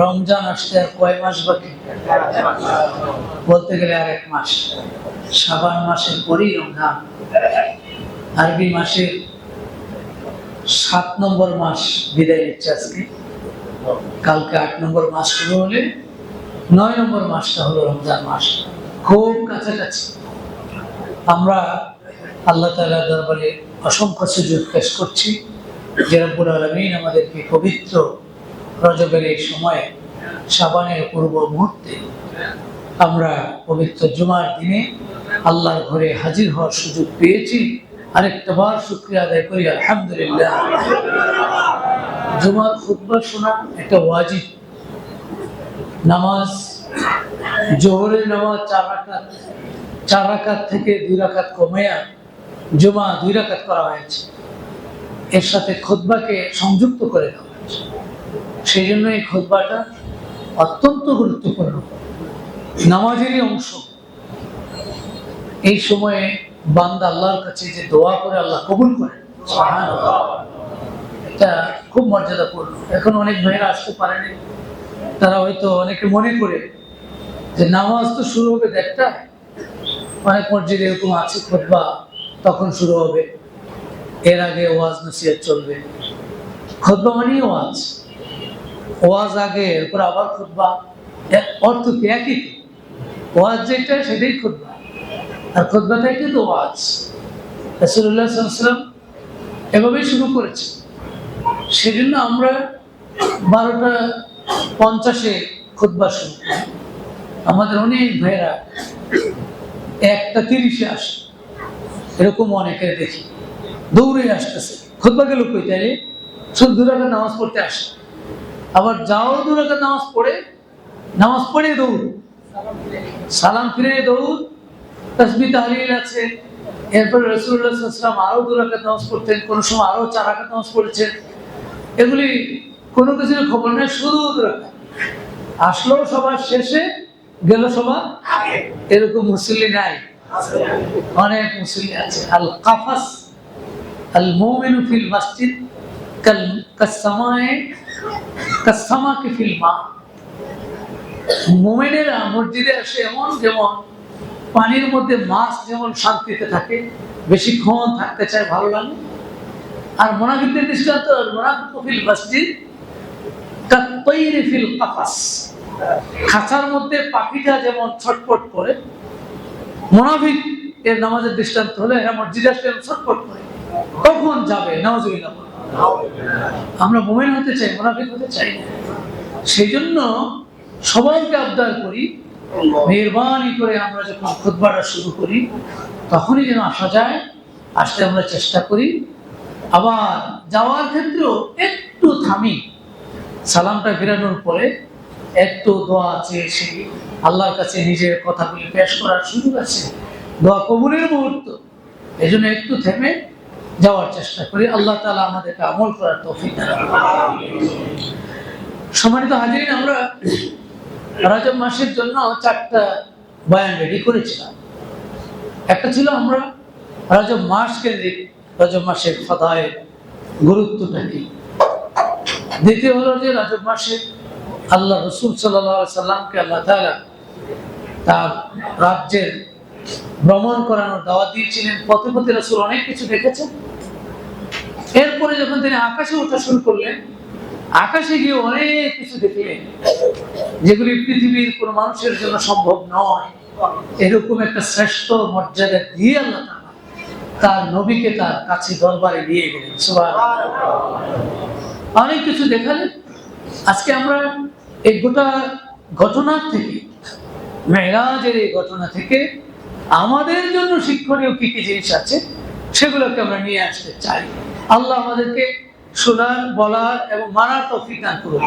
রমজান আসতে আর কয় মাস বাকি? বলতে গেলে আর 1 মাস। শাবান মাসের পরেই রমজান। আরবি মাসের 7 নম্বর মাস বিদায় নিচ্ছে আজকে। কালকে 8 নম্বর মাস শুরু হলে 9 নম্বর মাসটা হলো রমজান মাস। খুব কাছাকাছি। আমরা আল্লাহ তাআলার দরবারে অসংখ্য সুজুদ পেশ করছি যে রব্বুল আলামিন আমাদেরকে পবিত্র রজবের এই সময়ে, শাবানের পূর্ব মুহূর্তে আমরা পবিত্র জুমার দিনে আল্লাহর ঘরে হাজির হওয়ার সুযোগ পেয়েছি। আরেকটা বার শুকরিয়া আদায় করি আলহামদুলিল্লাহ। জুমার খুতবা শোনা একটা ওয়াজিব নামাজ। জোহরের নামাজ 4 রাকাত থেকে 2 রাকাত কমাইয়া জুমা 2 রাকাত করা হয়েছে। এর সাথে খুতবাকে সংযুক্ত করে দেওয়া হয়েছে। সেই জন্য এই খুতবাটা অত্যন্ত গুরুত্বপূর্ণ, নামাজেরই অংশ। এই সময়ে বান্দা আল্লাহর কাছে যে দোয়া করে আল্লাহ কবুল করেন, সুবহানাল্লাহ, এটা খুব মর্যাদাপূর্ণ। এখন অনেক ভাইরা আসতে পারেনি, তারা হয়তো অনেকে মনে করে যে নামাজ তো শুরু হবে 1:00টায়, অনেক মসজিদে এরকম আছে খুতবা তখন শুরু হবে, এর আগে ওয়াজ নসিহত চলবে। খুতবা মানেই ওয়াজ, ওয়াজ আগে, এরপর আবার খুতবা। অর্থ কি? একই। ওয়াজ যেটা সেটাই খুতবা, আর খুতবাটাই কিন্তু ওয়াজ। রাসূলুল্লাহ সাল্লাল্লাহু আলাইহি ওয়াসাল্লাম এভাবেই শুরু করেছে। সেজন্য আমরা 12:50-এ খুতবা শুরু করি। আমাদের অনেক ভাইরা 1:30-এ আসে, এরকম অনেকে দেখি দৌড়ে আসতেছে। খুতবা গেল কই? তাইলে শুধু 2 রাকাত নামাজ পড়তে আসে। আবার যাও 2 রাকাত নামাজ পড়ে দৌড়, সালাম ফিরে দৌড়, তাসবিহ তাহলিল আছে। এরপর রাসূলুল্লাহ সাল্লাল্লাহু আলাইহি ওয়াসাল্লাম আরো 2 রাকাত নামাজ পড়তেন, কোন সময় আরো 4 রাকাত নামাজ পড়েছেন। এগুলি কোনো কিছুর খবর নেই, শুধু 2 রাকাত। আসলো সবার শেষে, গেল সবার আগে, এরকম মুসল্লি নাই? অনেক মুসল্লি আছে। আল কাফাস আল মুমিনু ফিল মসজিদ কাসসামাকি ফিল মা। মুমিনেরা মসজিদে আসে এমন যেমন পানির মধ্যে মাছ যেমন শান্তিতে থাকে, বেশিক্ষণ থাকতে চায়, ভালো লাগে। আর মুনাফিকদের দৃষ্টান্ত, মুনাফিকু ফিল মসজিদ কাত-তাইরি ফিল কাফাস। খাঁচার মধ্যে পাখিটা যেমন ছটফট করে, মুনাফিক এর নামাজের দৃষ্টান্ত হলে এরা মসজিদে আসলে ছটফট করে, কখন যাবে? নাউজুবিল্লাহ। আমরা মুমিন হতে চাই, মুনাফিক হতে চাই না। সেই জন্য সবাইকে আবদার করি, মেহেরবানি করে আমরা যখন খুতবাটা শুরু করি তখনই যেন আসা যায়, আসতে আমরা চেষ্টা করি। আবার যাওয়ার ক্ষেত্রেও একটু থামি, সালামটা ফেরানোর পরে একটু দোয়া আছে, সেই আল্লাহর কাছে নিজের কথাগুলি পেশ করার সুযোগ আছে, দোয়া কবুলের মুহূর্ত। এই জন্য একটু থেমে যাওয়ার চেষ্টা করি। আল্লাহ তাআলা আমাদেরকে আমল করার তৌফিক দান করুন। সম্মানিত হাজিরিন, আমরা রজব মাসের জন্য 4টা বয়ান রেডি করেছিলাম। একটা ছিল আমরা রজব মাস কেন্দ্রিক, রজব মাসের ফাদায়েল, গুরুত্বটা কি। দ্বিতীয় হলো যে রজব মাসে আল্লাহ রাসূল সাল্লাল্লাহু আলাইহি সাল্লামকে আল্লাহ তাআলা তার রাজ্যের ভ্রমণ করানোর দাওয়াত দিয়েছিলেন। পথে পথে রাসূল অনেক কিছু দেখেছেন। এরপরে যখন তিনি আকাশে ওঠা শুরু করলেন, আকাশে গিয়ে অনেক কিছু দেখলেন যেগুলি পৃথিবীর কোন মানুষের জন্য সম্ভব নয়। এরকম একটা শ্রেষ্ঠ মর্যাদা দিয়ে আল্লাহ তাআলা তার নবীকে তার কাছে দরবারে নিয়ে গেলেন। সুবহানাল্লাহ। অনেক কিছু দেখালেন। আজকে আমরা এই গোটা ঘটনা থেকে, মেরাজের এই ঘটনা থেকে আমাদের জন্য শিক্ষণীয় কি কি জিনিস আছে সেগুলোকে আমরা নিয়ে আসতে চাই। আল্লাহ আমাদেরকে শোনার, বলার এবং মানার তৌফিক দান করুন।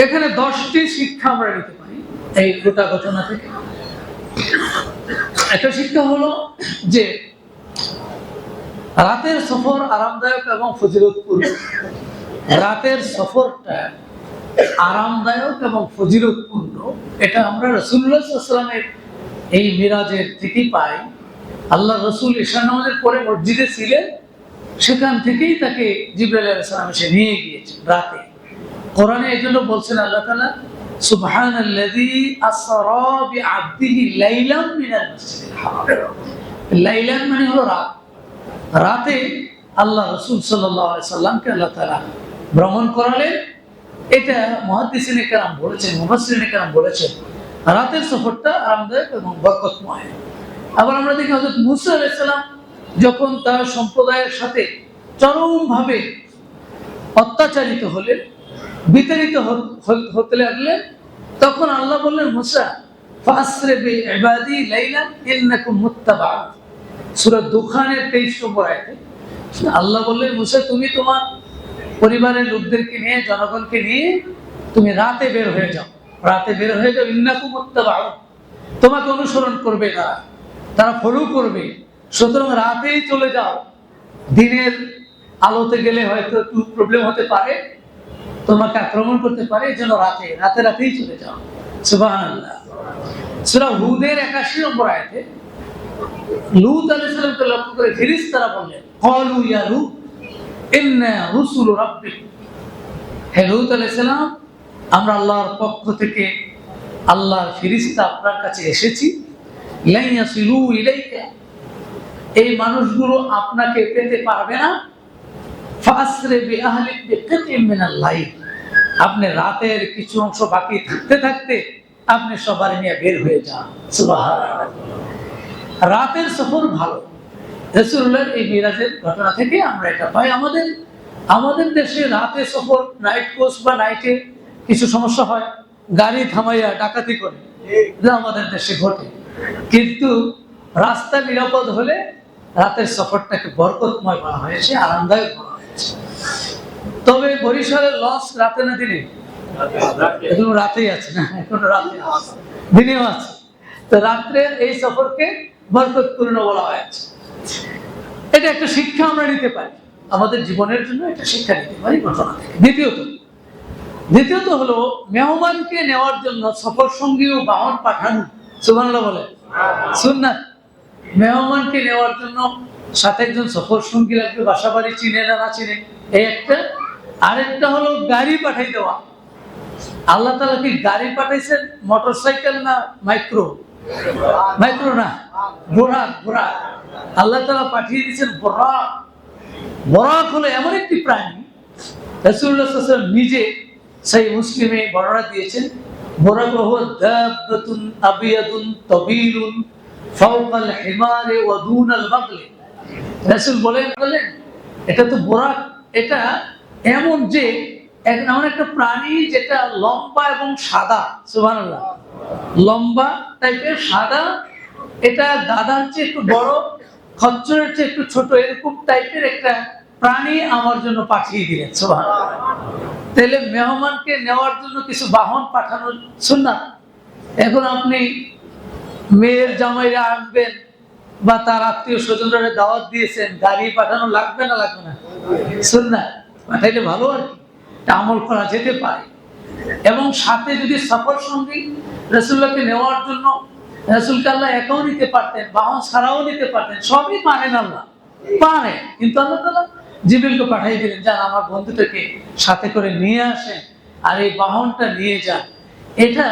এখানে 10টি শিক্ষা আমরা নিতে পারি এই গোটা ঘটনা থেকে। একটা শিক্ষা হলো যে রাতের সফর আরামদায়ক এবং ফজিলতপূর্ণ। রাতের সফরটা আরামদায়ক এবং ফজিলতপূর্ণ, এটা আমরা রাসূলুল্লাহ সাল্লাল্লাহু আলাইহি ওয়াসাল্লামের এই মিরাজের থেকেই পাই। আল্লাহ রাসূল ঈশা নামাজের পরে মসজিদে ছিলেন, সেখান থেকেই তাকে জিবরাইল আলাইহিস সালাম এসে নিয়ে গিয়েছেন রাতে। কোরআনে এই জন্য বলছেন আল্লাহ তাআলা সুবহানাল্লাযী আসরা বিআবদিহি লাইলাম মিনাল মাসজিদিল হারাম। লাইলান মানে হলো রাত। রাতে আল্লাহ রাসূল সাল্লাল্লাহু আলাইহি সাল্লামকে আল্লাহ তাআলা ভ্রমণ করালেন। এটা মুহাদ্দিসিনে কেরাম বলেছেন, মুফাসসিরিনে কেরাম বলেছেন রাতের সফরটা আরামদায়ক এবং বরকতময়। আবার আমরা দেখি হযরত মূসা আলাইহিস সালাম যখন তার সম্প্রদায়ের সাথে চরমভাবে অত্যাচারিত হলেন, বিতাড়িত হতে লাগলেন, তখন আল্লাহ বললেন মূসা ফাসরি বিইবাদি লাইলান ইন্নাকুম মুত্তাবাউন। সূরা দুখানের 23 নম্বর আয়াতে আল্লাহ বললেন মূসা তুমি তোমার পরিবারের লোকদেরকে নিয়ে, জনগণকে নিয়ে তুমি রাতে বের হয়ে যাও, রাতে বের হয়ে যাও। ইন্নাকুম মুত্তাবাউন, তোমাকে অনুসরণ করবে তারা ফলো করবে, সুতরাং রাতেই চলে যাও। দিনের আলোতে গেলে হয়তো একটু প্রবলেম হতে পারে, তোমাকে আক্রমণ করতে পারে, এই জন্য রাতেই চলে যাও। সুবহানাল্লাহ। সূরা হুদের 81 নম্বর আয়াতে লূত আলাইহিস সালামকে লক্ষ্য করে ফেরেশতারা বললেন ক্বালু ইয়া লূত ইন্না রুসুল রাব্বিক। হে লূত আলাইহিস সালাম, আমরা আল্লাহর পক্ষ থেকে আল্লাহর ফেরেশতা আপনার কাছে এসেছি। লা ইয়াসিলু ইলাইকা, এই মানুষগুলো আপনাকে পেতে পারবে না। ফাসরি বিআহলিক বিকিতিম মিনাল লাইল, আপনি রাতের কিছু অংশ বাকি থাকতে থাকতে আপনি সবার নিয়ে বের হয়ে যান। সুবহানাল্লাহ। রাতের সফর ভালো। রাসূলুল্লাহর এই মিরাজের ঘটনা থেকে আমরা এটা পাই। আমাদের দেশে রাতে সফর, নাইট কোচ বা নাইটে কিছু সমস্যা হয়, গাড়ি থামাইয়া ডাকাতি করে, যা আমাদের দেশে ঘটে। কিন্তু রাস্তা নিরাপদ হলে রাতের সফরটাকে বরকতময় বলা হয়েছে, আরামদায়ক বলা হয়েছে। তবে বরিশালের লঞ্চ রাতে না দিনে? এখনো রাতেই আছে না, এখনো রাতে আছে, দিনেও আছে। তো রাত্রের এই সফরকে বরকতপূর্ণ বলা হয়েছে। এটা একটা শিক্ষা আমরা নিতে পারি, আমাদের জীবনের জন্য একটা শিক্ষা নিতে পারি ঘটনা থেকে। দ্বিতীয়ত হলো মেহমানকে নেওয়ার জন্য সফর সঙ্গী ও বাহন পাঠানো। সুবহানাল্লাহ বলে সুন্নাত। মেহমানকে নেওয়ার জন্য সাথে একজন সফর সঙ্গী লাগবে, বাসা বাড়ি চিনে না চিনে, এই একটা। আরেকটা হলো গাড়ি পাঠাই দেওয়া। আল্লাহ তাআলা কি গাড়ি পাঠাইছেন মোটরসাইকেল না মাইক্রো না, বুরাক। আল্লাহ তাআলা পাঠিয়ে দিয়েছেন বুরাক। বুরাক হলো এমন একটি প্রাণী, রাসূলুল্লাহ সাল্লাল্লাহু আলাইহি ওয়াসাল্লাম নিজে সহিহ মুসলিমে বর্ণনা দিয়েছেন, বুরাক হুয়া দাব্বাতুন আবিয়াদুন তাবিলুন ফাওকাল হিমারে ওয়া দুনাল বাগলি। রাসূল বলেন এটা তো বুরাক, এটা এমন একটা প্রাণী যেটা লম্বা এবং সাদা। সুবহানাল্লাহ। লম্বা টাইপের, সাদা, এটা গাধার চেয়ে একটু বড়, খচ্চরের চেয়ে একটু ছোট, এরকম টাইপের একটা প্রাণী আমার জন্য পাঠিয়ে দিলেন। সুবহানাল্লাহ। তাহলে মেহমানকে নেওয়ার জন্য কিছু বাহন পাঠানোর সুন্নাত। এখন আপনি মেয়ের জামাইরা আনবেন বা তার আত্মীয় স্বজনরা দাওয়াত দিয়েছেন, গাড়ি পাঠানো লাগবে না সুন্নাত, পাঠাইলে ভালো, আর কি আমল করা যেতে পারে। এবং সাথে যদি সফর সঙ্গী রাসূলুল্লাহকে নেওয়ার জন্য, রাসূলকে আল্লাহ একাও নিতে পারতেন, বাহন ছাড়াও নিতে পারতেন, সবই পারেন, আল্লাহ পারেন। কিন্তু আল্লাহ তাআলা জিবরিলকে পাঠিয়ে দিলেন, যান আমার বন্ধুটাকে সাথে করে নিয়ে আসেন আর এই বাহনটা নিয়ে যান। এটা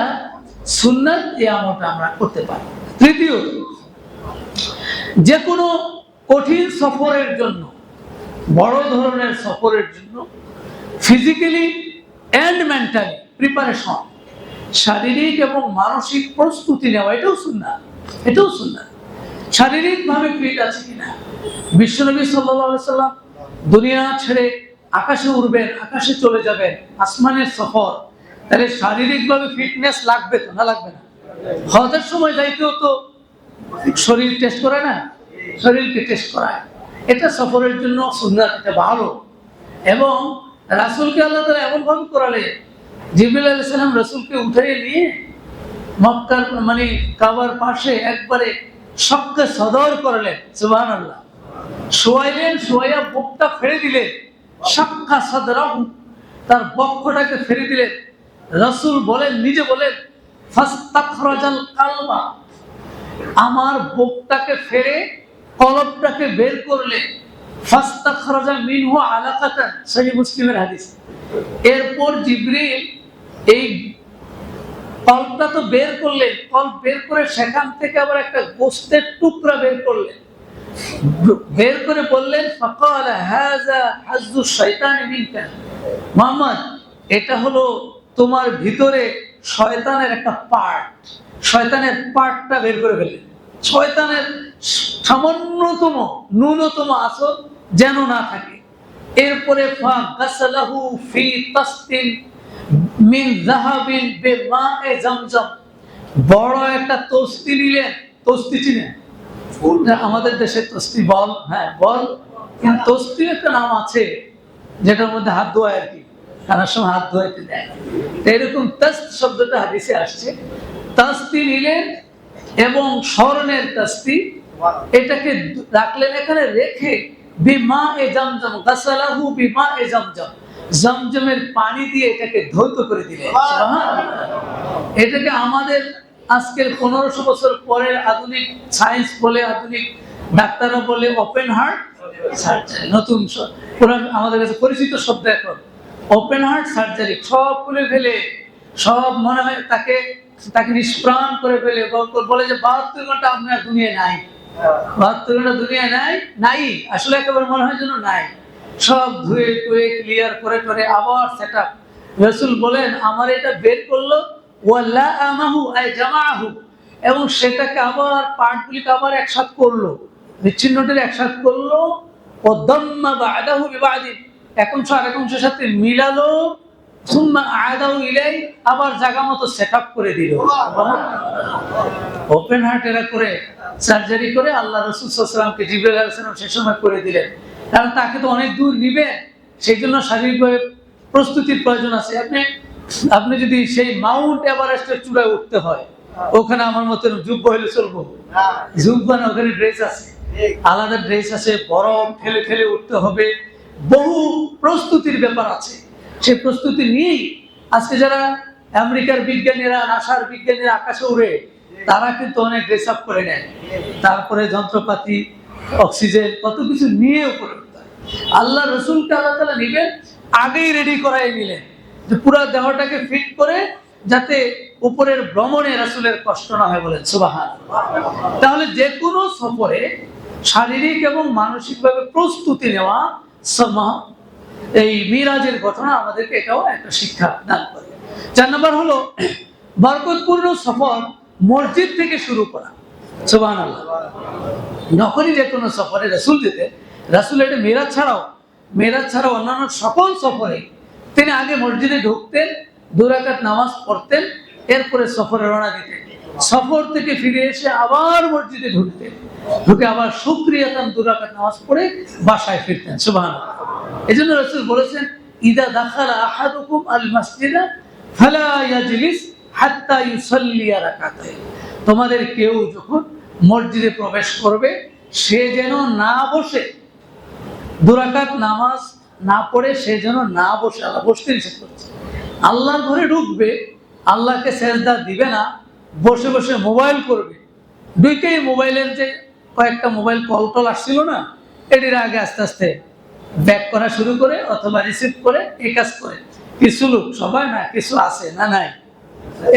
সুন্নাত, এই আমলটা আমরা করতে পারি। তৃতীয়, যে কোনো কঠিন সফরের জন্য, বড় ধরনের সফরের জন্য ফিজিক্যালি এন্ড মেন্টালি প্রিপারেশন, শারীরিক এবং মানসিক প্রস্তুতি নেওয়া, এটাও সুন্নাত। শারীরিকভাবে ফিট আছে কিনা। বিশ্বনবী সাল্লাল্লাহু আলাইহি সাল্লাম দুনিয়া ছেড়ে আকাশে উড়বেন, আকাশে চলে যাবেন, আসমানের সফর, তাহলে শারীরিকভাবে ফিটনেস লাগবে তো, না লাগবে না? হজের সময় যাইতেও তো শরীর টেস্ট করে না, শরীরকে টেস্ট করায়। এটা সফরের জন্য সুন্নাত, এটা ভালো। এবং রাসূলকে আল্লাহ তাআলা এমন ভাবে করালে, জিবরিল আলাইহিস সালাম রাসূলকে উঠিয়ে নিয়ে মক্কার কাবার পাশে একবারে সবকে সদর করলেন। সুবহানাল্লাহ। শোয়াইলেন, শোয়াইয়া বুকটা ফেলে দিলেন, শাক্কা সাদরাহু, তার বক্ষটাকে ফেলে দিলেন। রাসূল নিজে বলেন ফাস্তাখরাজাল কালবা, আমার বুকটাকে ফেলে কলবটাকে বের করলেন। ফাস্তাখরাজা মিনহু আলাকাতান, সহিহ মুসলিমের হাদিস। এরপর জিবরিল এই কল্পটা তো বের করলেন, কল্প বের করে সেখান থেকে আবার একটা গোস্তের টুকরা বের করলেন, বের করে বললেন ফাকাল হাযা হাজ্জু শাইতানি মিনকা, মুহাম্মদ এটা হলো তোমার ভিতরে শয়তানের একটা পার্ট, শয়তানের পার্টটা বের করে ফেললেন, শয়তানের সামান্যতম ন্যূনতম আসর যেন না থাকে। এরপরে ফাগাসালাহু ফি তাসতিন মিন যাহাবিন বিমায়ে জামজাম, বড় একটা তস্তি নিলেন, তস্তি চিনেন আমাদের দেশে তস্তি বল, হ্যাঁ বল, কিন্তু তস্তি একটা নাম আছে যেটার মধ্যে হাত ধোয়া আর কি, খানার সময় হাত ধোয়াইতে দেয়, এরকম তাস্ত শব্দটা হাদিসে আসছে। তাস্তি নিলেন এবং স্বর্ণের তাস্তি, এটাকে রাখলেন এখানে, রেখে বিমায়ে জামজাম, গাসালাহু বিমায়ে জামজাম, জমজমের পানি দিয়ে এটাকে ধৌত করে দিলেন। এটাকে আমাদের আজকের 1500 বছর পরের আধুনিক সায়েন্স বলে, আধুনিক ডাক্তাররা বলে ওপেন হার্ট সার্জারি, নতুন আমাদের কাছে পরিচিত শব্দ এখন ওপেন হার্ট সার্জারি। সব খুলে ফেলে, সব মনে হয় তাকে নিষ্প্রাণ করে ফেলে, বলে যে 72 ঘন্টা আপনার দুনিয়ায় নাই, 72 ঘন্টা দুনিয়ায় নাই, আসলে একেবারে মনে হয় যেন নাই, সব ধুয়ে টুয়ে ক্লিয়ার করে করে আবার সেট আপ। রাসূল বলেন আমার এটা বের করলো ওয়ালা আমাহু আই জামাআহু, এবং সেটাকে আবার পার্টগুলিকে আবার একসাথ করলো, বিচ্ছিন্নটাকে একসাথ করলো, ও দাম্মা বা'দাহু বিবাদিন, এক অংশ আরেক অংশের সাথে মিলালো, সুম্মা আ'দাহু ইলাই, আবার জায়গা মতো সেট আপ করে দিল। ওপেন হার্ট এরা করে সার্জারি করে আল্লাহ রাসূল সাল্লাল্লাহু আলাইহি ওয়াসাল্লামকে জিবরাইল আলাইহিস সালাম সে সময় করে দিলেন, কারণ তাকে তো অনেক দূর নিবে, সেই জন্য শারীরিকভাবে প্রস্তুতির প্রয়োজন আছে। আপনি যদি সেই মাউন্ট এভারেস্টের চূড়ায় উঠতে হয়, ওখানে আমার মতন যুব্ব হলে চলবো, যুব্বা না, ওখানে ড্রেস আছে, আলাদা ড্রেস আছে, বরফ ঠেলে ঠেলে উঠতে হবে, বহু প্রস্তুতির ব্যাপার আছে। সেই প্রস্তুতি নিয়েই আজকে যারা আমেরিকার বিজ্ঞানীরা, নাসার বিজ্ঞানীরা আকাশে উড়ে, তারা কিন্তু অনেক ড্রেস আপ করে নেয়, তারপরে যন্ত্রপাতি, অক্সিজেন, কত কিছু নিয়ে উপরে উঠতে হয়। আল্লাহ রসুলকে আল্লাহ তাআলা নিবেন আগেই রেডি করাই নিলেন, যে পুরো দেহটাকে ফিট করে, যাতে উপরের ভ্রমণে রাসূলের কষ্ট না হয়, বলেন সুবহানাল্লাহ। তাহলে যে কোনো সফরে শারীরিক এবং মানসিকভাবে প্রস্তুতি নেওয়া, এই মিরাজের ঘটনা আমাদেরকে এটাও একটা শিক্ষা দান করে। 4 নম্বর হলো বরকতপূর্ণ সফর মসজিদ থেকে শুরু করা, সুবহানাল্লাহ। যখনই যে কোনো সফরে রাসূল যেতেন, রাসূল এটা মিরাজ ছাড়াও অন্যান্য সকল সফরে তিনি আগে মসজিদে ঢুকতেন, 2 রাকাত নামাজ পড়তেন, এরপরে সফরে রওনা দিতেন, সফর থেকে ফিরে এসে আবার মসজিদে ঢুকতেন, ঢুকে আবার শুকরিয়াতান 2 রাকাত নামাজ পড়ে বাসায় ফিরতেন, সুবহানাল্লাহ। এজন্য রাসূল বলেছেন ইদা দাখালা আহাদুকুম আল মাসজিদা ফালা ইয়াজলিস হাত্তা ইউসাল্লি রাকাতাইন, তোমাদের কেউ যখন মসজিদে প্রবেশ করবে সে যেন না বসে, 2 রাকাত নামাজ না পড়ে সে যেন না বসে, আল্লাহ বসতে নিষেধ করছে। আল্লাহর ঘরে ঢুকবে, আল্লাহকে সেজদা দিবে না, বসে বসে মোবাইল করবে। দুইটাই মোবাইলের যে কয়েকটা মোবাইল কল টল আসছিল না, এটির আগে আস্তে আস্তে ব্যাক করা শুরু করে অথবা রিসিভ করে এই কাজ করে। কিছু লোক, সবাই না, কিছু আছে না নাই,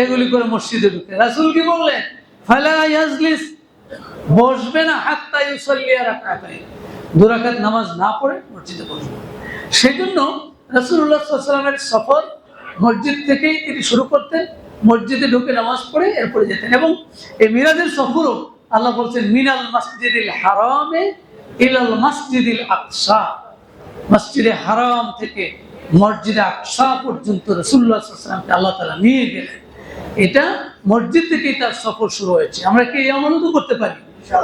এগুলি করে মসজিদে ঢুকে। রাসূল কি বললেন? ফালা ইয়াজলিস, বসবে না, হাত্তা ইউসাল্লি রাকাতাইন, 2 রাকাত নামাজ না পড়ে মসজিদে বসবে। সেজন্য রাসূলুল্লাহ সাল্লাল্লাহু আলাইহি ওয়াসাল্লামের সফর মসজিদ থেকেই তিনি শুরু করতেন, মসজিদে ঢুকে নামাজ পড়ে এরপরে যেতেন। এবং এই মিরাজের সফরও আল্লাহ বলছেন মিনাল মাসজিদিল হারামে ইলাল মাসজিদিল আকসা, মসজিদে হারাম থেকে মসজিদে আকসা পর্যন্ত রাসূলুল্লাহ সাল্লাল্লাহু আলাইহি ওয়াসাল্লামকে আল্লাহ তাআলা নিয়ে গেলেন। এটা মসজিদ থেকেই তার সফর শুরু হয়েছে। আমরা কি এই আমলও করতে পারি?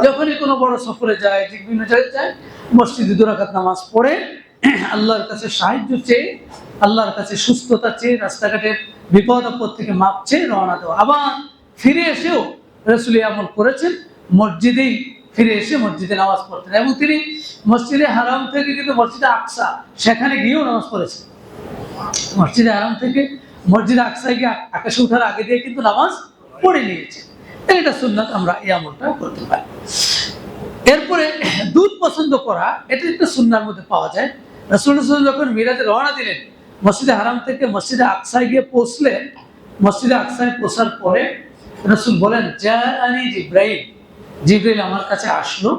যখনই কোনো বড় সফরে যায়, বিভিন্ন জায়গায় যায়, মসজিদে 2 রাকাত নামাজ পড়ে আল্লাহর কাছে সাহায্য চেয়ে, আল্লাহর কাছে সুস্থতা চেয়ে, রাস্তাঘাটের বিপদ আপদ থেকে মাপ চেয়ে রওনা দেওয়া। আবার ফিরে এসেও রাসূল আমল করেছেন, মসজিদেই ফিরে এসে মসজিদে নামাজ পড়তেন। এবং তিনি মসজিদে হারাম থেকে কিন্তু মসজিদে আকসা, সেখানে গিয়েও নামাজ পড়েছেন। মসজিদে হারাম থেকে মসজিদে আকসায় গিয়ে আকাশে ওঠার আগে দিয়ে কিন্তু নামাজ পড়ে নিয়েছে। এটা সুন্নাত, আমরা এই আমলটা করতে পারি। এরপরে দুধ পছন্দ করা, এটা একটা সুন্নার মধ্যে পাওয়া যায়। রাসূলুল্লাহ যখন মিরাজে রওনা দিলেন, মসজিদে হারাম থেকে মসজিদে আকসায় গিয়ে পৌঁছলেন। মসজিদে আকসায় পৌঁছার পরে রাসূল বলেন, জাআনি জিবরাইল, জিবরাইল আমার কাছে আসলো।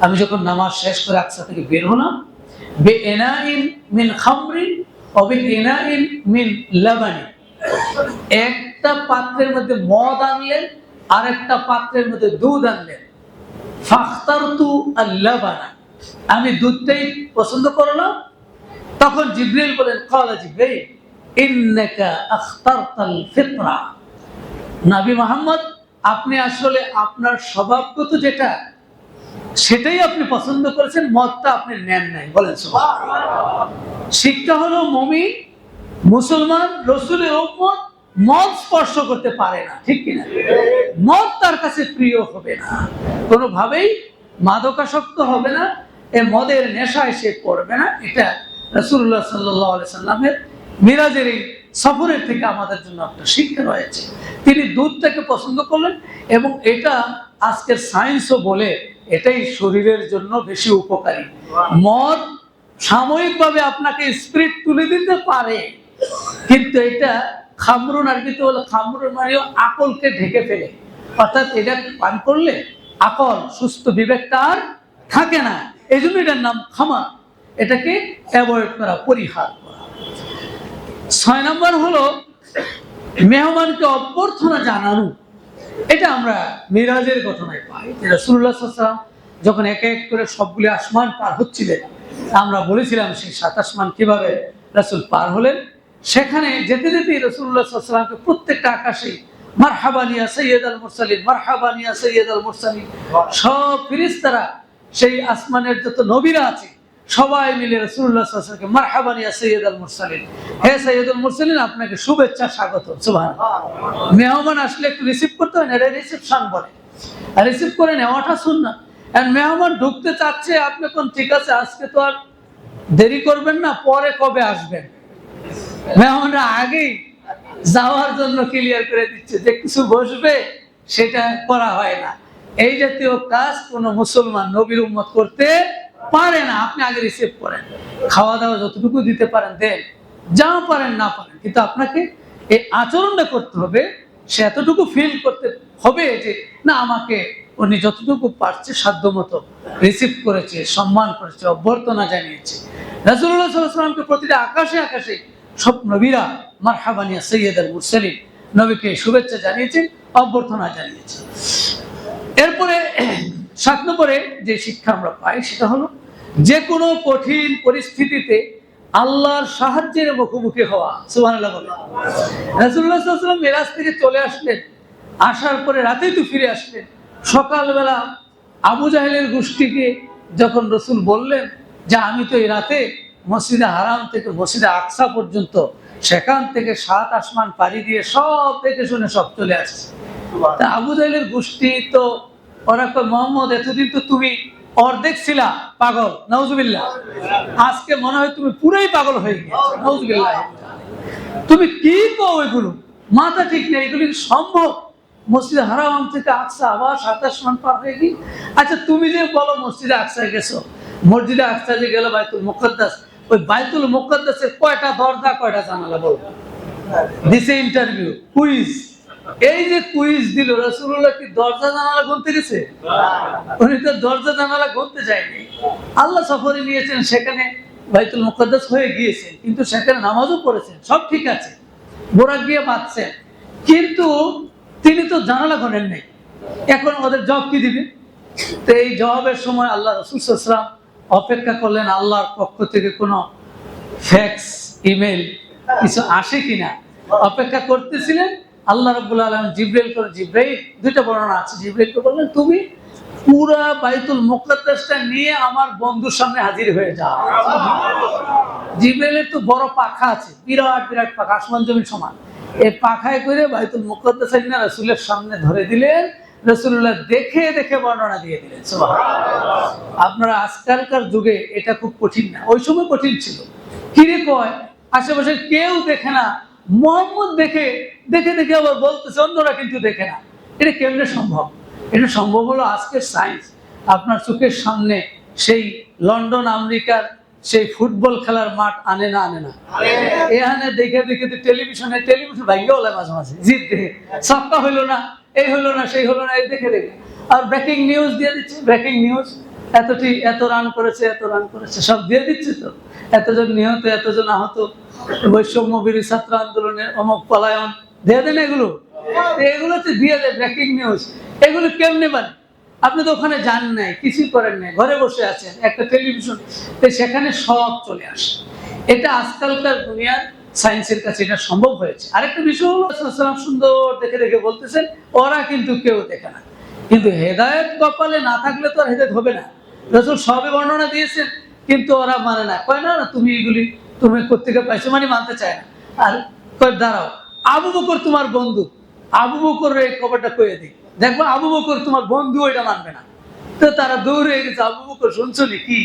আমি যখন নামাজ শেষ করে আকসা থেকে বের হলাম, বিইনাইন মিন খামরিন ওয়া বিইনাইন মিন লাবানি, একটা পাত্রের মধ্যে মদ আনলেন, আরেকটা পাত্রের মধ্যে দুধ আনলেন। ফাখতারতু আল-লাবানা, আমি দুধটাই পছন্দ করলাম। তখন জিবরাইল বলেন, ক্বালা জিবরাইল ইন্নাকা আখতারতাল ফিতরা, নবী মুহাম্মদ আপনি আসলে আপনার স্বভাবগত যেটা সেটাই আপনি পছন্দ করেছেন, মদটা আপনি নেন নাই। বলেন সুবহানাল্লাহ। শিক্ষা হলো মুমিন মুসলমান রাসূলের উম্মত মদ স্পর্শ করতে পারে না, ঠিক কিনা? মদ তার কাছে প্রিয় হবে না, কোনোভাবেই মাদকাসক্ত হবে না, এ মদের নেশায় সে পড়বে না। এটা রাসূলুল্লাহ সাল্লাল্লাহু আলাইহি সাল্লামের মিরাজের এই সফরের থেকে আমাদের জন্য একটা শিক্ষা রয়েছে। তিনি দুধটাকে পছন্দ করলেন এবং এটা আজকের সায়েন্সও বলে এটাই শরীরের জন্য বেশি উপকারী। মদ সাময়িকভাবে আপনাকে স্পিরিট তুলে দিতে পারে, কিন্তু এটা খামরুন, আরবিতে হলো খামরুন মানে আকলকে ঢেকে ফেলে, অর্থাৎ এটা পান করলে আকল সুস্থ বিবেকটা আর থাকে না। এই জন্য এটার নাম খামার। এটাকে অ্যাভয়েড করা, পরিহার করা। 6 নম্বর হলো মেহমানকে অভ্যর্থনা জানানো। এটা আমরা মিরাজের ঘটনায় পাই। রাসূলুল্লাহ সাল্লাল্লাহু আলাইহি ওয়াসাল্লাম যখন এক এক করে সবগুলি আসমান পার হচ্ছিলেন, আমরা বলেছিলাম সেই 7 আসমান কিভাবে রাসূল পার হলেন। সেখানে যেতে যেতে রাসূলুল্লাহ সাল্লাল্লাহু আলাইহি ওয়াসাল্লামকে প্রত্যেকটা আকাশে মারহাবান ইয়া সাইয়্যিদাল মুরসালিন, মারহাবান ইয়া সাইয়্যিদাল মুরসালিন, সব ফেরেশতারা সেই আসমানের যত নবীরা আছে সবাই মিলে রাসূলুল্লাহ সাল্লাল্লাহু আলাইহি ওয়াসাল্লামকে মারহাবান ইয়া সাইয়্যিদাল মুরসালিন, হে সাইয়্যিদুল মুরসালিন, আপনাকে শুভেচ্ছা স্বাগত। সুবহানাল্লাহ। মেহমান আসলে একটু রিসিভ করতে হয় না, এটা রিসেপশন বলে, আর রিসিভ করে নেওয়াটা সুন্নাত। আর মেহমান ঢুকতে চাচ্ছে, আপনি কোন ঠিক আছে আজকে তো আর দেরি করবেন না, পরে কবে আসবেন, মেহমানরা আগেই যাওয়ার জন্য ক্লিয়ার করে দিচ্ছে যে কিছু বসবে, সেটা করা হয় না। এই জাতীয় কাজ কোন মুসলমান নবীর উম্মত করতে পারে না। আপনি আগে রিসিভ করেন, খাওয়া দাওয়া যতটুকু দিতে পারেন দেন, যা পারেন না পারেন, কিন্তু আপনাকে এই আচরণটা করতে হবে, সে এতটুকু ফিল করতে হবে যে না, আমাকে উনি যতটুকু পারছে সাধ্যমতো রিসিভ করেছে, সম্মান করেছে, অভ্যর্থনা জানিয়েছে। রাসূলুল্লাহ সাল্লাল্লাহু আলাইহি ওয়াসাল্লামকে প্রতিটা আকাশে আকাশে সব নবীরা মারহাবান ইয়া সাইয়্যিদাল মুরসালিন, নবীকে শুভেচ্ছা জানিয়েছেন, অভ্যর্থনা জানিয়েছেন। এরপরে 7 নম্বরে যে শিক্ষা আমরা পাই সেটা হলো যে কোনো কঠিন পরিস্থিতিতে আল্লাহর সাহায্যের মুখোমুখি হওয়া। সুবহানাল্লাহ বলেন। রাসূলুল্লাহ সাল্লাল্লাহু আলাইহি ওয়াসাল্লাম মিরাজ থেকে চলে আসলেন, আসার পরে রাতেই তো ফিরে আসলেন। সকালবেলা আবু জাহেলের গোষ্ঠীকে যখন রাসূল বললেন যে আমি তো এই রাতে মসজিদে হারাম থেকে মসজিদে আকসা পর্যন্ত, সেখান থেকে 7 আসমান পাড়ি দিয়ে সব দেখে শুনে সব চলে আসছে। তা আবু জাহেলের গোষ্ঠী তো ওরা কয়, মোহাম্মদ এতদিন তো তুমি অর্ধেক ছিলা পাগল, নাউজুবিল্লাহ, আজকে মনে হয় তুমি পুরাই পাগল হয়ে গেছো, নাউজুবিল্লাহ। তুমি কি কও এগুলো, মাথা ঠিক নেই, এগুলো কি সম্ভব? মসজিদে হারাম থেকে আকসা আবার 7 আসমান পার হয়ে গিয়ে, আচ্ছা তুমি যে বলো মসজিদে আকসায় গেছো, মসজিদে আকসা যে গেল বাইতুল মুকাদ্দাস, ওই বাইতুল মুকাদ্দাসের কয়টা দরজা কয়টা জানালা বলো? দিছে ইন্টারভিউ, কুইজ। এই যে কুইজ দিল, রাসূলুল্লাহ কি দরজা জানালা গুনতে গেছে? উনি তো দরজা জানালা গুনতে যায়নি। আল্লাহ সফরে নিয়েছেন, সেখানে বাইতুল মুকাদ্দাস হয়ে গিয়েছে, কিন্তু সেখানে নামাজও পড়েছেন, সব ঠিক আছে, বোরাক গিয়ে বাঁধছেন, কিন্তু তিনি তো জানালা গোনেন নাই। এখন ওদের জবাব কি দিবে? তো এই জবাবের সময় আল্লাহ রাসূল সাল্লাল্লাহু আলাইহি ওয়াসাল্লাম অপেক্ষা করলেন আল্লাহর পক্ষ থেকে কোনো ফ্যাক্স, ইমেল কিছু আসে কিনা অপেক্ষা করতেছিলেন। আল্লাহ রাব্বুল আলামিন জিবরাইল, দুইটা বর্ণনা আছে, জিবরাইলকে বললেন তুমি পুরা বাইতুল মুকাদ্দাসটা নিয়ে আমার বন্ধুর সামনে হাজির হয়ে যাও। জিবরাইলের তো বড় পাখা আছে, বিরাট বিরাট পাখা, আসমান জমিন সমান। এই পাখায় করে বাইতুল মুকাদ্দাস নিয়ে রাসূলের সামনে ধরে দিলেন। রাসূলুল্লাহ দেখে দেখে বর্ণনা দিয়ে দিলেন। সুবহানাল্লাহ। আপনারা আজকালকার যুগে এটা খুব কঠিন না, ওই সময় কঠিন ছিল। কিরে কয় আশেপাশে কেউ দেখে না, মুহাম্মদ দেখে দেখে দেখে আবার বলতেছে, অন্যরা কিন্তু দেখে না। এটা কেমনে সম্ভব? এটা সম্ভব হলো আজকের সায়েন্স। আপনার চোখের সামনে সেই লন্ডন আমেরিকার সেই ফুটবল খেলার মাঠ আনে না এখানে দেখে দেখে টেলিভিশন ভাঙ্গেও লাগে মাঝে মাঝে জিত দেখে সবটা হইলো না, এই হইলো না, সেই হলো না, এই দেখে দেখে। আর ব্রেকিং নিউজ দিয়ে দিচ্ছে, ব্রেকিং নিউজ এত রান করেছে সব দিয়ে দিচ্ছে। তো এতজন নিহত, এতজন আহত, বৈষম্য বিরোধী ছাত্র আন্দোলনের অমুক পলায়ন দিয়ে দেন, এগুলো তো দিয়ে দেয় ব্রেকিং নিউজ। এগুলো কেমনে পারে? আপনি তো ওখানে যান নাই, কিছুই করেন নাই, ঘরে বসে আছেন, একটা টেলিভিশন, সেখানে সব চলে আসে। এটা আজকালকার দুনিয়ার সায়েন্সের কাছে এটা সম্ভব হয়েছে। আরেকটা বিষয় হলো রাসূলুল্লাহ সুন্দর দেখে দেখে বলতেছেন, ওরা কিন্তু কেউ দেখে না। কিন্তু হেদায়েত কপালে না থাকলে তো আর হেদায়েত হবে না। রাসূল সবে বর্ণনা দিয়েছেন, কিন্তু ওরা মানে না, কয় না তুমি তুমি কোত্থেকে পাইছো, মানে মানতে চায় না। আর কয় দাঁড়াও, আবু বকর তোমার বন্ধু, আবু বকরের এই খবরটা কয়ে দিই, দেখবো আবু বকর তোমার বন্ধু ওইটা মানবে না। তো তারা দৌড়ে গেছে, আবু বকর শুনছো কি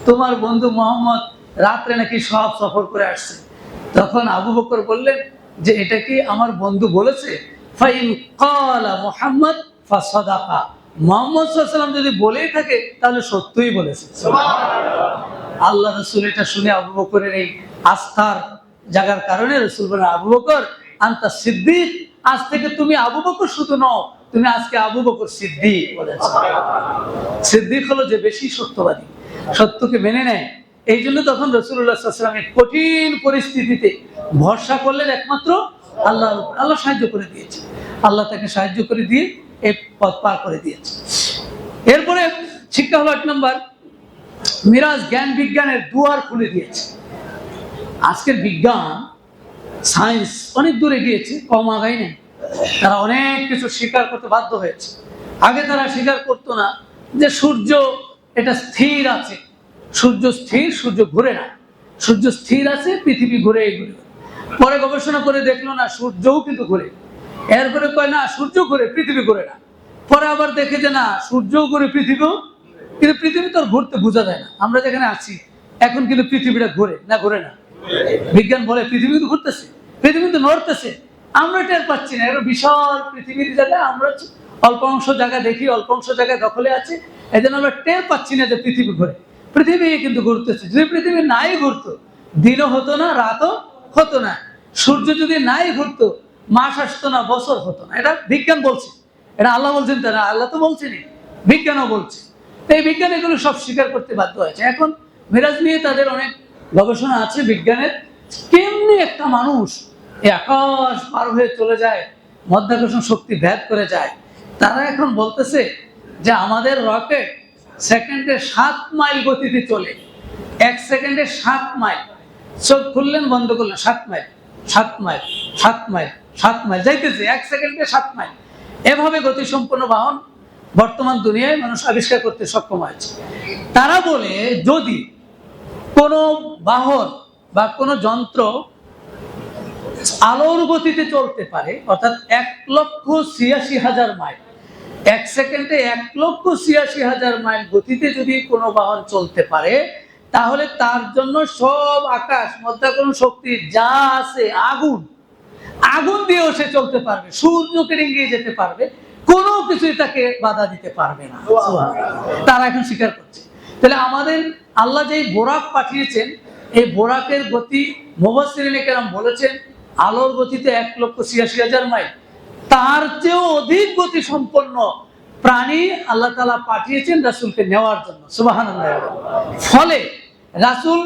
তোমার বন্ধু মোহাম্মদ রাত্রে নাকি সব সফর করে আসছে। তখন আবু বকর বললেন যে এটা কি আমার বন্ধু বলেছে? ফাইন ক্বালা মুহাম্মদ ফাসাদাকা, মুহাম্মদ সাল্লাল্লাহু আলাইহি ওয়াসাল্লাম যদি বলেই থাকে তাহলে সত্যই বলেছে। সুবহানাল্লাহ। আল্লাহ রাসূল এটা শুনে আবু বকরের এই আস্থার জায়গার কারণে রাসূল বলেন, আবু বকর আনতা সিদ্দিক, আজ থেকে তুমি আবু বকর শুধু নও, তুমি আজকে আবু বকর সিদ্দিক বলেছ। সিদ্দিক হলো যে বেশি সত্যবাদী, সত্যকে মেনে নেয়। এই জন্য তখন রাসূলুল্লাহ সাল্লাল্লাহু আলাইহি ওয়াসাল্লাম কঠিন পরিস্থিতিতে ভরসা করলেন একমাত্র আল্লাহর উপর। আল্লাহ সাহায্য করে দিয়েছে, আল্লাহ তাকে সাহায্য করে দিয়ে এই পথ পার করে দিয়েছে। এরপরে শিক্ষা হলো 8 নম্বর, মিরাজ জ্ঞান বিজ্ঞানের দুয়ার খুলে দিয়েছে। আজকের বিজ্ঞান সায়েন্স অনেক দূরে গিয়েছে, কম আগাই নেই। তারা অনেক কিছু স্বীকার করতে বাধ্য হয়েছে। আগে তারা স্বীকার করতো না যে সূর্য এটা স্থির আছে, সূর্য স্থির, সূর্য ঘুরে না, সূর্য স্থির আছে, পৃথিবী ঘুরে এগুলো। পরে গবেষণা করে দেখলো না, সূর্যও কিন্তু ঘুরে। এরপরে কয় না সূর্য ঘুরে, পৃথিবী ঘুরে না। পরে আবার দেখে যে না সূর্যও ঘুরে, পৃথিবীও, কিন্তু পৃথিবী তো আর ঘুরতে বোঝা যায় না। আমরা যেখানে আছি এখন কিন্তু পৃথিবীটা ঘুরে না, ঘুরে না। বিজ্ঞান বলে পৃথিবী তো ঘুরতেছে, পৃথিবী তো নড়তেছে, আমরা টের পাচ্ছি না। এর বিশাল পৃথিবীর জায়গায় আমরা অল্প অংশ জায়গা দেখি, অল্প অংশ জায়গায় দখলে আছে, এই জন্য আমরা টের পাচ্ছি না যে পৃথিবী ঘুরে। পৃথিবী কিন্তু ঘুরতেছে। যদি পৃথিবী নাই ঘুরতো, দিনও হতো না, রাতও হতো না। সূর্য যদি নাই ঘুরতো, মাস আসতো না, বছর হতো না। এটা বিজ্ঞান বলছে, এটা আল্লাহ বলছেন তা না, আল্লাহ তো বলছেনি, বিজ্ঞানও বলছে। তো এই বিজ্ঞান এগুলো সব স্বীকার করতে বাধ্য হয়েছে। এখন মেরাজ নিয়ে তাদের অনেক গবেষণা আছে বিজ্ঞানের, কেমনি একটা মানুষ এই আকাশ পার হয়ে চলে যায়, মাধ্যাকর্ষণ শক্তি ভেদ করে যায়। তারা এখন বলতেছে যে আমাদের রকেট সেকেন্ডে 7 মাইল গতিতে চলে, 1 সেকেন্ডে 7 মাইল। চোখ খুললেন বন্ধ করলেন, 7 মাইল, 7 মাইল, 7 মাইল, 7 মাইল যাইতেছে, 1 সেকেন্ডে 7 মাইল। এভাবে গতিসম্পন্ন বাহন বর্তমান দুনিয়ায় মানুষ আবিষ্কার করতে সক্ষম হয়েছে। তারা বলে যদি কোনো বাহন বা কোনো যন্ত্র আলোর গতিতে চলতে পারে, অর্থাৎ 1,86,000 মাইল, 1 সেকেন্ডে 1,86,000 মাইল গতিতে যদি কোনো বাহন চলতে পারে, তাহলে তার জন্য সব আকাশ মাধ্যাকর্ষণ শক্তি যা আছে, আগুন দিয়েও সে চলতে পারবে, সূর্যকে ডিঙিয়ে যেতে পারবে, কোনো কিছুই তাকে বাধা দিতে পারবে না। তারা এখন স্বীকার করছে। তাহলে আমাদের আল্লাহ যেই বোরাক পাঠিয়েছেন, এই বোরাকের গতি মুফাসসিরিনে কেরাম বলেছেন আলোর গতিতে 1,86,000 মাইল। তার চেয়েও অধিক গতি সম্পন্ন প্রাণী আল্লাহ তাআলা পাঠিয়েছেন রাসূলকে নেওয়ার জন্য। সুবহানাল্লাহ। ফলে রাসূল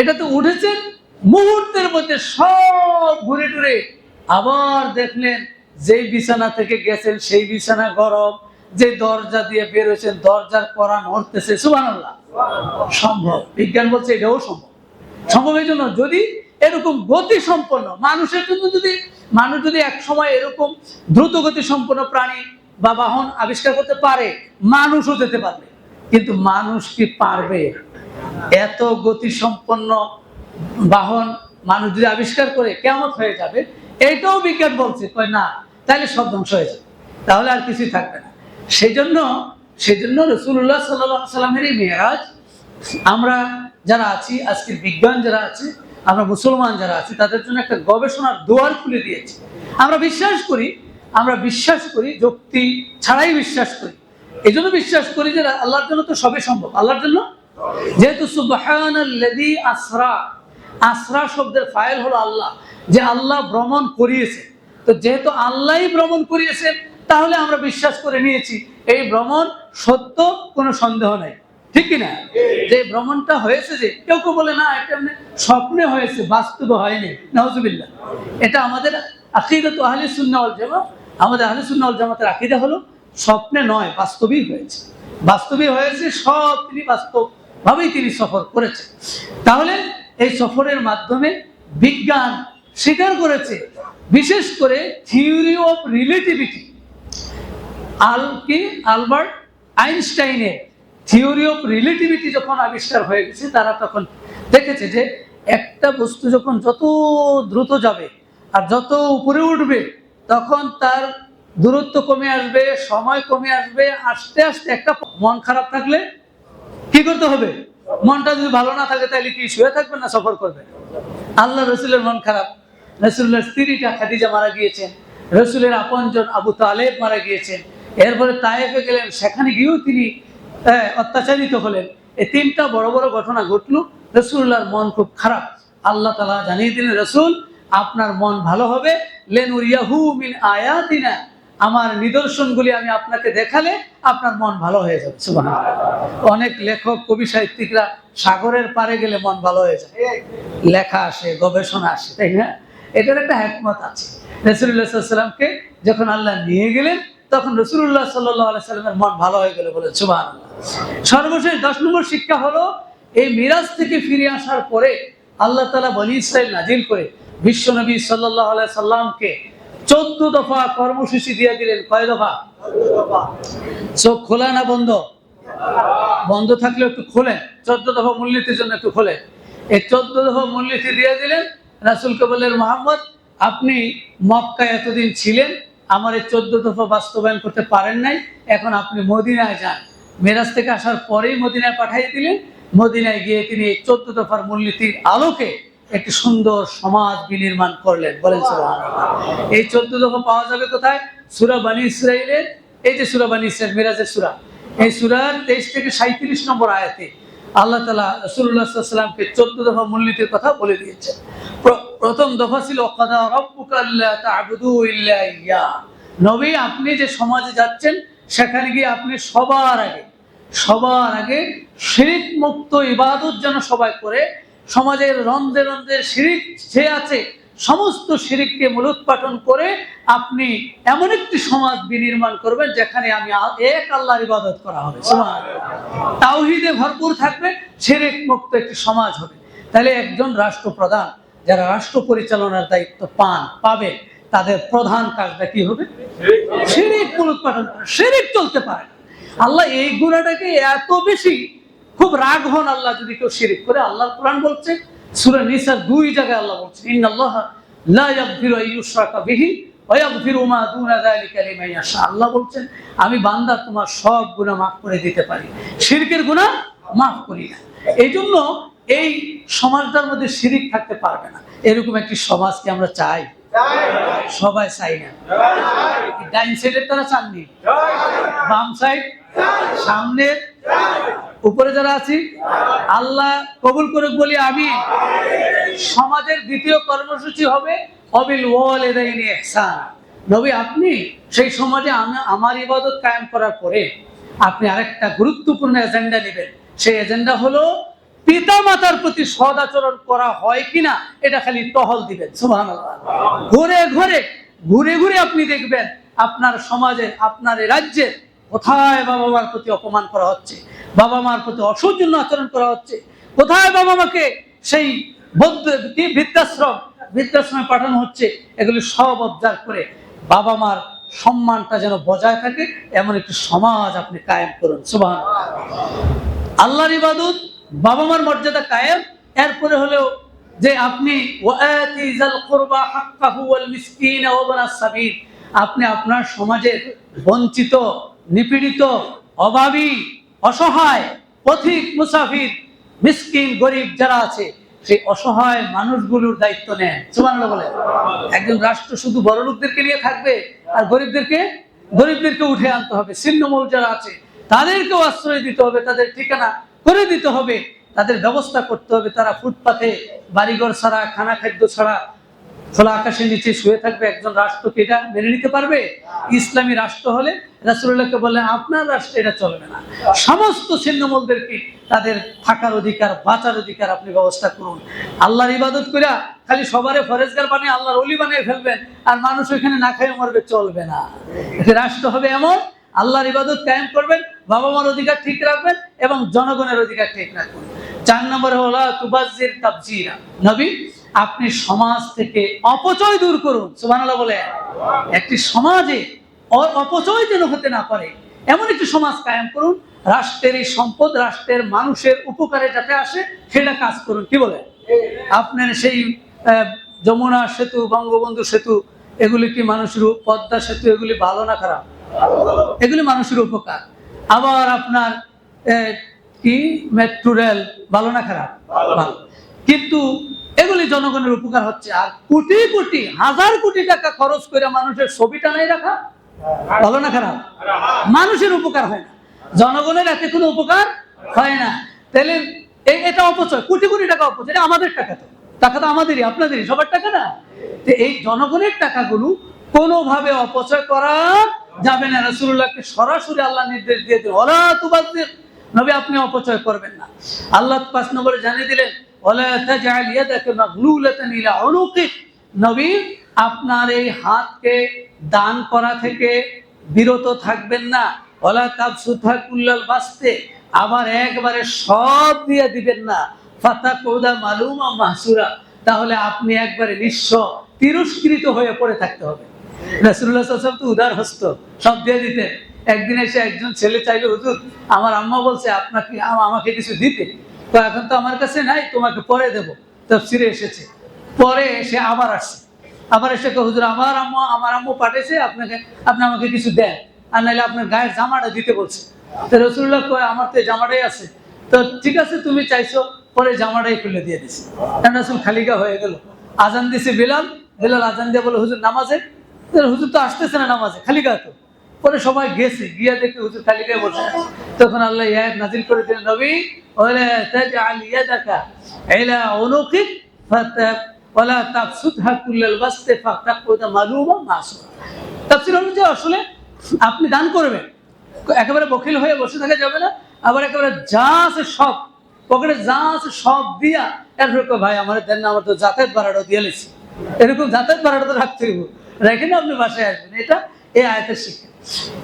এটাতে উঠেছেন, মুহূর্তের মধ্যে সব ঘুরে টুরে আবার দেখলেন যেই বিছানা থেকে গেছেন সেই বিছানা গরম, যে দরজা দিয়ে বের হয়েছেন দরজার কড়া নড়তেছে। সুবহানাল্লাহ। সম্ভব, বিজ্ঞান বলছে এটাও সম্ভব। সম্ভব এই জন্য যদি এরকম গতি সম্পন্ন মানুষের জন্য, যদি মানুষ যদি এক সময় এরকম দ্রুত গতি সম্পন্ন প্রাণী বা বাহন আবিষ্কার করতে পারে, মানুষও যেতে পারবে। কিন্তু মানুষ কি পারবে? এত গতি সম্পন্ন বাহন মানুষ যদি আবিষ্কার করে কিয়ামত হয়ে যাবে, এইটাও বিজ্ঞান বলছে। কয় না, তাহলে সব ধ্বংস হয়ে যাবে, তাহলে আর কিছুই থাকবে না। সেই জন্য রাসূলুল্লাহ সাল্লাল্লাহু আলাইহি ওয়াসাল্লামের এই মেরাজ আমরা যারা আছি, আজকের বিজ্ঞান যারা আছে, আমরা মুসলমান যারা আছি, তাদের জন্য একটা গবেষণার দুয়ার খুলে দিয়েছে। আমরা বিশ্বাস করি যুক্তি ছাড়াই বিশ্বাস করি। এই জন্য বিশ্বাস করি যে আল্লাহর জন্য তো সবই সম্ভব, আল্লাহর জন্য যেহেতু সুবহানাল্লাযী আসরা, আসরা শব্দের ফাইল হলো আল্লাহ, যে আল্লাহ ভ্রমণ করিয়েছে। তো যেহেতু আল্লাহই ভ্রমণ করিয়েছেন, তাহলে আমরা বিশ্বাস করে নিয়েছি এই ভ্রমণ সত্য, কোনো সন্দেহ নাই, ঠিক কিনা? যে ভ্রমণটা হয়েছে, যে কেউ কেউ বলে না এটা স্বপ্নে হয়েছে, বাস্তবে হয়নি, নাউজুবিল্লাহ। এটা আমাদের আকীদাতু আহলিস সুন্নাহ ওয়াল জামাত, আমাদের আহলিস সুন্নাহ ওয়াল জামাতের আকীদা হলো স্বপ্নে নয়, বাস্তবেই হয়েছে, বাস্তবেই হয়েছে। সব তিনি বাস্তবভাবেই তিনি সফর করেছেন। তাহলে এই সফরের মাধ্যমে বিজ্ঞান স্বীকার করেছে, বিশেষ করে থিওরি অফ রিলেটিভিটি, আলবার্ট আইনস্টাইনের থিওরি অফ রিলেটিভিটি যখন আবিষ্কার হয়ে গেছে, তারা তখন দেখেছে যে একটা বস্তু যখন যত দ্রুত যাবে আর যত উপরে উঠবে, তখন তার দূরত্ব কমে আসবে, সময় কমে আসবে, আস্তে আস্তে একটা মন খারাপ থাকলে কি করতে হবে? মনটা যদি ভালো না থাকে তাহলে কি শুয়ে থাকবে না সফর করবে? আল্লাহ রসুলের মন খারাপ, রসুলের স্ত্রীটা খাদিজা মারা গিয়েছেন, রসুলের আপনজন আবু তালেব মারা গিয়েছেন, এরপরে তায়েফে গেলেন, সেখানে গিয়েও তিনি অত্যাচারিত হলেন। এই তিনটা বড় বড় ঘটনা ঘটলো, রসুল্লাহর মন খুব খারাপ। আল্লাহ তাআলা জানিয়ে দিলেন, রসুল আপনার মন ভালো হবে, লিনুরিয়াহু মিন আয়াতিনা, আমার নিদর্শনগুলি আমি আপনাকে দেখালে আপনার মন ভালো হয়ে যাবে। সুবহানাল্লাহ। অনেক লেখক কবি সাহিত্যিকরা সাগরের পাড়ে গেলে মন ভালো হয়ে যায়, লেখা আসে, গবেষণা আসে, তাই না? এটার একটা হিকমত আছে। রাসূলুল্লাহ সাল্লাল্লাহু আলাইহি ওয়াসাল্লামকে যখন আল্লাহ নিয়ে গেলেন, তখন রাসূলুল্লাহ সাল্লাল্লাহু আলাইহি ওয়াসাল্লামের মন ভালো হয়ে গেল, বলে সুবহানাল্লাহ। সর্বশেষ 10 নম্বর শিক্ষা হলো, এই মিরাজ থেকে ফিরে আসার পরে আল্লাহ তাআলা বনী ইসরাইল নাজিল করে বিশ্বনবী সাল্লাল্লাহু আলাইহি সাল্লামকে 14 দফা কর্মসূচি দিয়ে দিলেন। কয় দফা? চোখ খোলা না বন্ধ? বন্ধ থাকলে একটু খোলেন, 14 দফা মূলনীতির জন্য একটু খোলেন। এই 14 দফা মূলনীতি দিয়ে দিলেন। রাসূলকে বললেন, মুহাম্মদ আপনি মক্কায় এতদিন ছিলেন, আমার এই 14 দফা বাস্তবায়ন করতে পারেন নাই, এখন আপনি মদিনায় যান। মেরাজ থেকে আসার পরেই মদিনায় পাঠিয়ে দিলেন। মদিনায় গিয়ে তিনি এই 14 দফার মূলনীতির আলোকে একটি সুন্দর সমাজ বিনির্মাণ করলেন। বলেন সুবহানাল্লাহ। এই 14 দফা পাওয়া যাবে কোথায়? সূরা বনী ইসরাইলের, এই যে সূরা বনী ইসরাইল মিরাজের সূরা, এই সূরার 23 থেকে 37 নম্বর আয়াতে আল্লাহ তাআলা রাসূলুল্লাহ সাল্লাল্লাহু আলাইহি ওয়াসাল্লামকে 14 দফা মূলনীতির কথা বলে দিয়েছেন। প্রথম দফা ছিল ওয়াকাদা রাব্বুকা আল্লা তা'বুদু ইল্লা ইয়্যা। নবী আপনি যে সমাজে যাচ্ছেন, সেখানে গিয়ে আপনি সবার আগে শিরক মুক্ত ইবাদত যেন সবাই করে, সমাজের রন্ধে রন্ধে শিরক যে আছে সমস্ত শিরককে মূলোৎপাটন করে আপনি এমন একটি সমাজ বিনির্মাণ করবেন যেখানে আমি এক আল্লাহর ইবাদত করা হবে, সুবহানাল্লাহ, তাওহীদে ভরপুর থাকবে, শিরক মুক্ত একটি সমাজ হবে। তাহলে একজন রাষ্ট্রপ্রধান যারা রাষ্ট্র পরিচালনার দায়িত্ব পাবে, তাদের প্রধান কাজটা কি হবে? শিরক মূলোৎপাটন করা। শিরক চলতে পারে না। আল্লাহ এই গুনাহটাকে এত বেশি খুব রাগ হন আল্লাহ যদি কেউ শিরক করে। আল্লাহর কোরআন বলছে সূরা নিসার 2 জায়গায় আল্লাহ বলছেন, ইন্নাল্লাহা লা ইয়াগফিরু আন ইউশরাকা বিহি ওয়া ইয়াগফিরু মা দুনা যালিকা লিমান ইয়াশা। আল্লাহ বলছেন আমি বান্দা তোমার সব গুনাহ maaf করে দিতে পারি, শিরকের গুনাহ maaf করি না। এইজন্য এই সমাজটার মধ্যে শিরক থাকতে পারবে না। এরকম একটি সমাজকে আমরা চাই? সবাই চাই না? ডাইন সাইডের তারা চাননি, বাম সাইড, সামনে, উপরে যারা আছি, আল্লাহ কবুল করে বলি আমি। সমাজের দ্বিতীয় কর্মসূচি হবে অবিল ওয়ালিদাইনি ইহসান। নবী আপনি সেই সমাজে আমার ইবাদত কায়েম করার পরে আপনি আরেকটা গুরুত্বপূর্ণ এজেন্ডা নেবেন। সেই এজেন্ডা হলো পিতা মাতার প্রতি সদাচরণ করা হয় কিনা এটা খালি টহল দিবেন। সুবহানাল্লাহ। ঘুরে ঘুরে আপনি দেখবেন আপনার সমাজে, আপনার রাজ্যে কোথায় বাবা মার প্রতি অপমান করা হচ্ছে, বাবা মার প্রতি অসৌজন্য আচরণ করা হচ্ছে, কোথায় বাবা মাকে সেই বৃদ্ধাশ্রমে পাঠানো হচ্ছে। এগুলি সব অবজার্ভ করে বাবা মার সম্মানটা যেন বজায় থাকে এমন একটি সমাজ আপনি কায়েম করুন। সুবহানাল্লাহ। আল্লাহর ইবাদত, বাবা মার মর্যাদা কায়েম। এরপরে হলো যে আপনি ওয়াতি যাল কুরবা হাক্কাহু ওয়াল মিসকিন ওয়া ইবনাস সাবিল, আপনি আপনার সমাজের বঞ্চিত, নিপীড়িত, অভাবী, অসহায়, পথিক, মুসাফির, মিসকিন, গরিব যারা আছে সেই অসহায় মানুষগুলোর দায়িত্ব নেন। সুবহানাল্লাহ বলে। একজন রাষ্ট্র শুধু বড় লোকদেরকে নিয়ে থাকবে আর গরিবদেরকে উঠে আনতে হবে। ছিন্নমূল যারা আছে তাদেরকেও আশ্রয় দিতে হবে, তাদের ঠিকানা করে দিতে হবে, তাদের ব্যবস্থা করতে হবে। তারা ফুটপাতে বাড়িঘর ছাড়া, খানা খাদ্য ছাড়া খোলা আকাশের নিচে শুয়ে থাকবে, একজন রাষ্ট্রকে এটা মেনে নিতে পারবে? ইসলামী রাষ্ট্র হলে রাসূলুল্লাহকে বললেন আপনার রাষ্ট্রে এটা চলবে না, সমস্ত ছিন্নমূলদেরকে তাদের থাকার অধিকার, বাঁচার অধিকার আপনি ব্যবস্থা করুন। আল্লাহর ইবাদত করে খালি সবারে ফরেজগার বানিয়ে আল্লাহর ওলি বানিয়ে ফেলবেন আর মানুষ ওইখানে না খেয়ে মরবে, চলবে না। রাষ্ট্র হবে এমন, আল্লাহর ইবাদত কায়েম করবেন, বাবা মার অধিকার ঠিক রাখবেন এবং জনগণের অধিকার ঠিক রাখবেন। 4 নম্বরে হলো তুবাজ্জির তাবজিরা। নবী আপনি সমাজ থেকে অপচয় দূর করুন। সুবহানাল্লাহ বলে। একটি সমাজে অপচয় যেন হতে না পারে এমন একটি সমাজ কায়েম করুন। রাষ্ট্রের এই সম্পদ রাষ্ট্রের মানুষের উপকারে যাতে আসে সেটা কাজ করুন। কি বলে? আপনার সেই যমুনা সেতু, বঙ্গবন্ধু সেতু, এগুলি কি মানুষের, পদ্মা সেতু, এগুলি ভালো না খারাপ? এগুলি মানুষের উপকার। আবার আপনার কি মেট্রো রেল ভালো না খারাপ? ভালো। কিন্তু এগুলি জনগণের উপকার হচ্ছে, আর কোটি কোটি হাজার কোটি টাকা খরচ করে মানুষের ছবিটা নাই রাখা ভালো না খারাপ? মানুষের উপকার হয় না, জনগণের এতে কোনো উপকার হয় না। তাহলে এটা অপচয়, কোটি কোটি টাকা অপচয়। এটা আমাদের টাকা, তো টাকা তো আমাদেরই, আপনাদেরই, সবার টাকা না। তো এই জনগণের টাকাগুলো কোনোভাবে অপচয় করা যাবে না। রাসূলুল্লাহকে সরাসরি আল্লাহ নির্দেশ দিয়ে দিলেন ওয়ালা তুবাজ্জির, নবী আপনি অপচয় করবেন না। আল্লাহ 5 নম্বরে জানিয়ে দিলেন ওয়ালা তাজআল ইয়াদাকা মাগলুলাতান ইলা উনুকিক, নবী আপনার এই হাতকে দান করা থেকে বিরত থাকবেন না। ওয়ালা তাবসুতহা কুল্লাল বাসতে, আবার একবারে সব দিয়ে দিবেন না। ফাতাকুদা মালুমা মাহসুরা, তাহলে আপনি একবারে নিঃস্ব, তিরস্কৃত হয়ে পড়ে থাকতে হবে। রাসূলুল্লাহ সাল্লাল্লাহু আলাইহি ওয়াসাল্লাম তো উদার হস্ত, সব দিয়ে দিতেন। একদিন এসে একজন ছেলে চাইলো হুজুর আমার আম্মা বলছে আপনাকে আমাকে কিছু দিতে, তো এখন তো আমার কাছে নাই, তোমাকে পরে দেব। তাফসীরে এসেছে। পরে এসে আবার আসছে, আবার এসে হুজুর আমার আম্মু পাঠিয়েছে আপনাকে, আপনি আমাকে কিছু দেন, আর নাহলে আপনার গায়ের জামাটা দিতে বলছে। তো রাসূলুল্লাহ কয় আমার তো জামাটাই আছে। তো ঠিক আছে তুমি চাইছো, পরে জামাটাই খুলে দিয়ে দিছে। রাসূল খালিগা হয়ে গেল। আজান দিছে বিলাল, আজান দিয়ে বলে হুজুর নামাজে, হুজুর তো আসতেছে না নামাজে, খালিগা তো। পরে সবাই গেছে, গিয়া দেখে হুজুর খালিগায় বসে। তখন আল্লাহ আয়াত নাযিল করে দিলেন নবী ওয়ালা তাজআল ইয়াদাকা ইলা উনুকিক ওয়ালা তাবসুতহা কুল্লাল বাসতি ফাতাকুদা মালুমা মাহসুরা। তাফসীর অনুযায়ী আসলে আপনি দান করবেন, একেবারে বখিল হয়ে বসে থাকা যাবে না। আবার একেবারে যা আছে সব পকেটে যা আছে সব দিয়া এরকম ভাই আমার দেন না, আমার তো যাতায়াত ভাড়াটা দিয়ে লেছি, এরকম যাতায়াত ভাড়াটা তো রাখতে হইব, রেখে না আপনি বাসায় আসবেন। এটা এই আয়াতের শিক্ষা।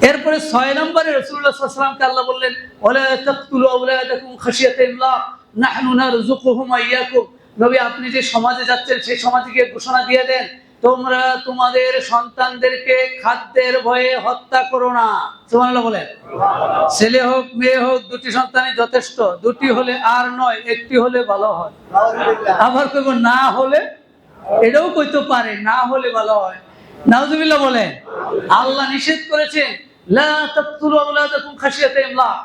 এরপরে 6 নম্বরে রাসূলুল্লাহ সাল্লাল্লাহু আলাইহি ওয়াসাল্লামকে আল্লাহ বললেন ওয়ালা তাকতুলু আওলাদাকুম খাশিয়াতা ইমলাক নাহনু নারযুকুহুম ওয়া ইয়াকুম, নবী আপনি যে সমাজে যাচ্ছেন সেই সমাজে গিয়ে ঘোষণা দিয়ে দেন তোমরা তোমাদের সন্তানদেরকে খাদ্যের ভয়ে হত্যা করো না। সুবহানাল্লাহ বলেন। ছেলে হোক মেয়ে হোক দুটি সন্তানই যথেষ্ট, দুটি হলে আর নয়, একটি হলে ভালো হয়। আবার কইব না হলে, এটাও কইতে পারে না হলে ভালো হয়। নাউজুবিল্লাহ বলেন। আল্লাহ নিষেধ করেছেন লা তাকতুলু আওলাদাকুম খাশিয়াতা ইমলাক,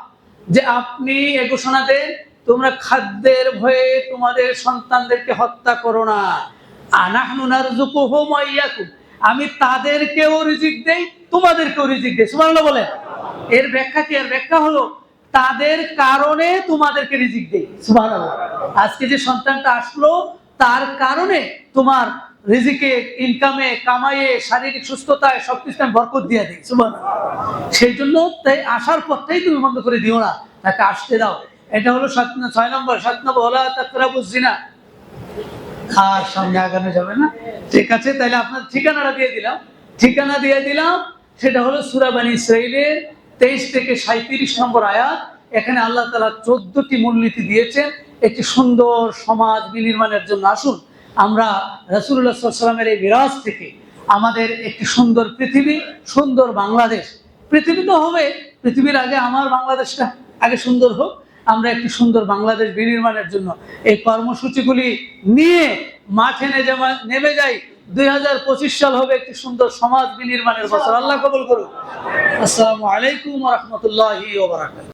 যে আপনি এই ঘোষণা দেন তোমরা খাদ্যের ভয়ে তোমাদের সন্তানদেরকে হত্যা করো না। আনাহনু নারযুকুহুম ওয়া ইয়াকুম, আমি তাদেরকেও রিজিক দেই তোমাদেরকেও রিজিক দেই। সুবহানাল্লাহ বলেন। এর ব্যাখ্যা কি? এর ব্যাখ্যা হলো তাদের কারণে তোমাদেরকে রিজিক দেই। সুবহানাল্লাহ। আজকে যে সন্তানটা আসলো তার কারণে তোমার রিজিকে, ইনকামে, কামাইয়ে, শারীরিক সুস্থতায় সবকিছু আমি বরকত দিয়ে দিই। সুবহানাল্লাহ। সেই জন্য তাই আসার পথটাই তুমি বন্ধ করে দিও না, তাকে আসতে দাও। এটা হলো 6 নম্বর। 7 নম্বর ওয়ালা তাকরাবুজ জিনা, আর সামনে আগানো যাবে না। ঠিক আছে, তাহলে আপনার ঠিকানাটা দিয়ে দিলাম। ঠিকানা দিয়ে দিলাম, সেটা হলো সূরা বনী ইসরাঈলের 23 থেকে 37 নম্বর আয়াত। এখানে আল্লাহ তাআলা 14টি মূলনীতি দিয়েছেন একটি সুন্দর সমাজ বিনির্মাণের জন্য। আসুন আমরা রাসূলুল্লাহ সাল্লাল্লাহু আলাইহি ওয়াসাল্লামের এই মিরাজ থেকে আমাদের একটি সুন্দর পৃথিবী, সুন্দর বাংলাদেশ, পৃথিবী তো হবে, পৃথিবীর আগে আমার বাংলাদেশটা আগে সুন্দর হোক। আমরা একটি সুন্দর বাংলাদেশ বিনির্মাণের জন্য এই কর্মসূচিগুলি নিয়ে মাঠে নেমে যাই। 2025 সাল হবে একটি সুন্দর সমাজ বিনির্মাণের বছর। আল্লাহ কবুল করুন। আসসালামু আলাইকুম ওয়া রাহমাতুল্লাহি ওয়া বারাকাতুহু।